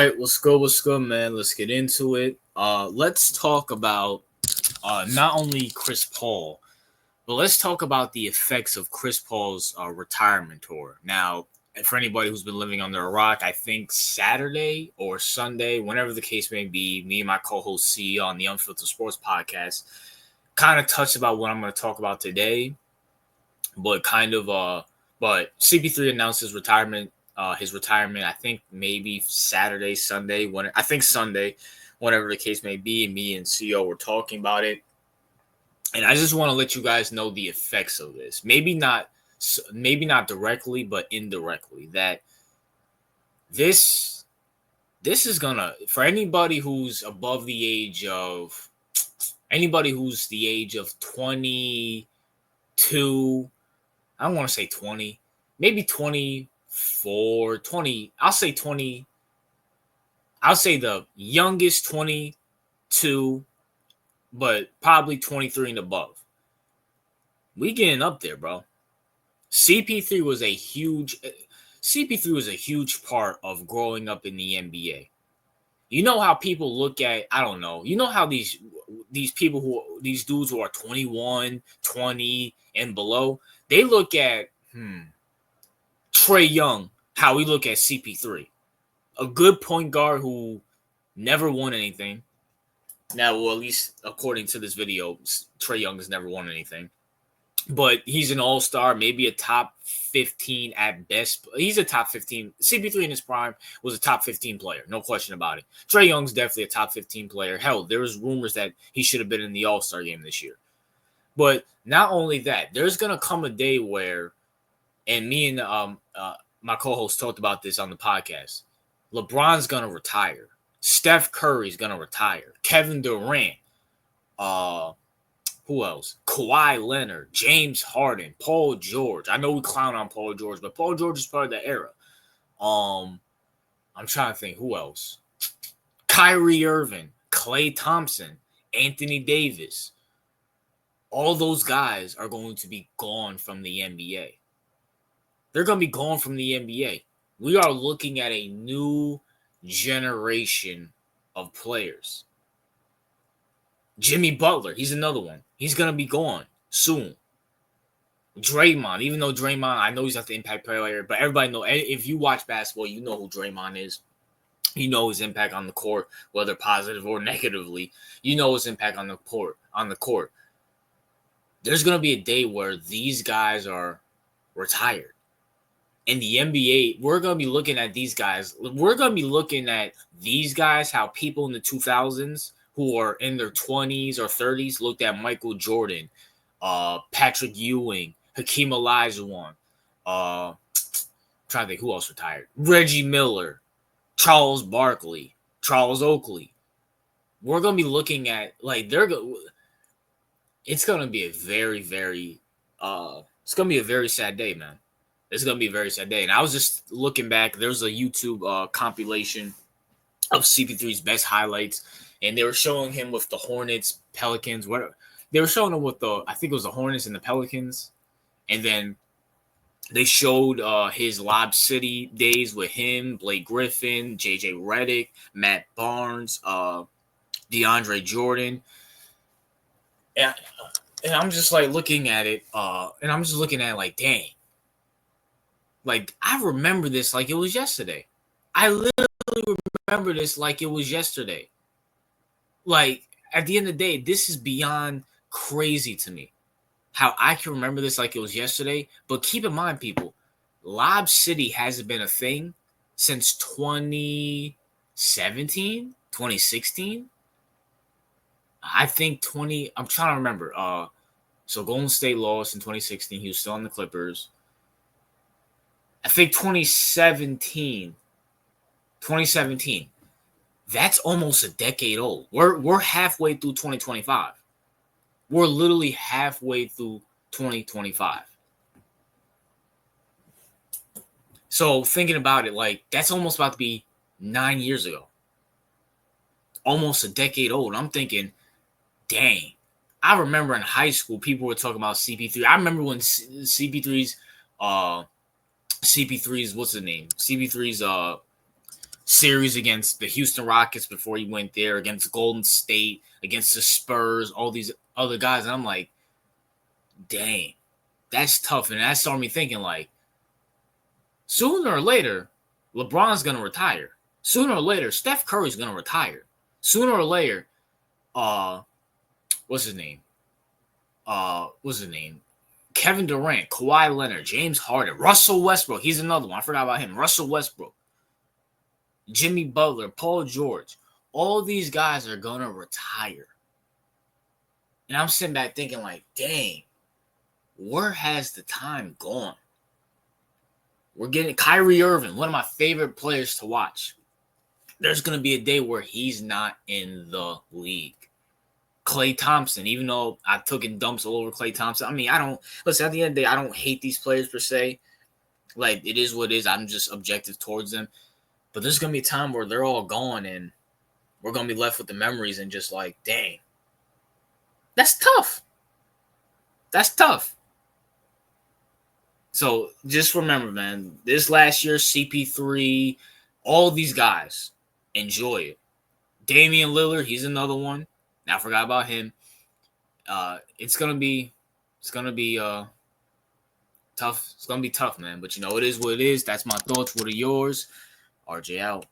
right, what's good? What's good, man? Let's get into it. Let's talk about not only Chris Paul, but let's talk about the effects of Chris Paul's retirement tour. Now, for anybody who's been living under a rock, I think Saturday or Sunday, whenever the case may be, me and my co-host C on the Unfiltered Sports podcast kind of touched about what I'm going to talk about today, but but CP3 announced his retirement. I think maybe Saturday, Sunday, Sunday, whatever the case may be. And me and CEO were talking about it, and I just want to let you guys know the effects of this. Maybe not directly, but indirectly. That this is gonna, for anybody who's above the age of 22. I don't want to say 20, maybe 24, 20. I'll say 20. I'll say the youngest 22, but probably 23 and above. We getting up there, bro. CP3 was a huge part of growing up in the NBA. You know how people look at, I don't know, you know how these dudes who are 21, 20 and below, they look at Trae Young, how we look at CP3. A good point guard who never won anything. Now, well, at least according to this video, Trae Young has never won anything. But he's an all-star, maybe a top 15 at best. He's a top 15. CP3 in his prime was a top 15 player. No question about it. Trae Young's definitely a top 15 player. Hell, there was rumors that he should have been in the all-star game this year. But not only that, there's going to come a day where, and me and my co-host talked about this on the podcast, LeBron's going to retire. Steph Curry's going to retire. Kevin Durant. Who else? Kawhi Leonard, James Harden, Paul George. I know we clown on Paul George, but Paul George is part of the era. I'm trying to think who else. Kyrie Irving, Klay Thompson, Anthony Davis. All those guys are going to be gone from the NBA. They're going to be gone from the NBA. We are looking at a new generation of players. Jimmy Butler, he's another one. He's going to be gone soon. Draymond, even though Draymond, I know he's not the impact player, but everybody know, if you watch basketball, you know who Draymond is. You know his impact on the court, whether positive or negatively. You know his impact on the court. There's going to be a day where these guys are retired. In the NBA, we're going to be looking at these guys. We're going to be looking at these guys, how people in the 2000s who are in their 20s or 30s looked at Michael Jordan, Patrick Ewing, Hakeem Olajuwon, trying to think who else retired. Reggie Miller, Charles Barkley, Charles Oakley. We're going to be looking at, like, it's going to be a very, very, it's going to be a very sad day, man. It's going to be a very sad day. And I was just looking back. There's a YouTube compilation of CP3's best highlights. And they were showing him with the Hornets, Pelicans, whatever. They were showing him with I think it was the Hornets and the Pelicans. And then they showed his Lob City days with him, Blake Griffin, JJ Redick, Matt Barnes, DeAndre Jordan. And I'm just like looking at it, and I'm just looking at it like, dang. Like, I remember this like it was yesterday. I literally remember this like it was yesterday. Like, at the end of the day, this is beyond crazy to me. How I can remember this like it was yesterday. But keep in mind, people, Lob City hasn't been a thing since 2017, 2016. I think I'm trying to remember. So Golden State lost in 2016. He was still on the Clippers. I think 2017. That's almost a decade old. We're halfway through 2025. We're literally halfway through 2025. So thinking about it, like, that's almost about to be 9 years ago. Almost a decade old. I'm thinking, dang. I remember in high school, people were talking about CP3. I remember when CP3's, what's the name? CP3's series against the Houston Rockets before he went there, against Golden State, against the Spurs, all these other guys. And I'm like, dang, that's tough. And that started me thinking, like, sooner or later, LeBron's going to retire. Sooner or later, Steph Curry's going to retire. Sooner or later, what's his name? Kevin Durant, Kawhi Leonard, James Harden, Russell Westbrook. He's another one. I forgot about him. Russell Westbrook, Jimmy Butler, Paul George. All these guys are going to retire. And I'm sitting back thinking, like, dang, where has the time gone? We're getting Kyrie Irving, one of my favorite players to watch. There's going to be a day where he's not in the league. Klay Thompson, even though I took in dumps all over Klay Thompson. I mean, I don't – listen, at the end of the day, I don't hate these players per se. Like, it is what it is. I'm just objective towards them. But there's going to be a time where they're all gone and we're going to be left with the memories and just like, dang. That's tough. That's tough. So just remember, man, this last year, CP3, all these guys, enjoy it. Damian Lillard, he's another one. I forgot about him. It's gonna be tough. It's gonna be tough, man. But it is what it is. That's my thoughts. What are yours? RJ out.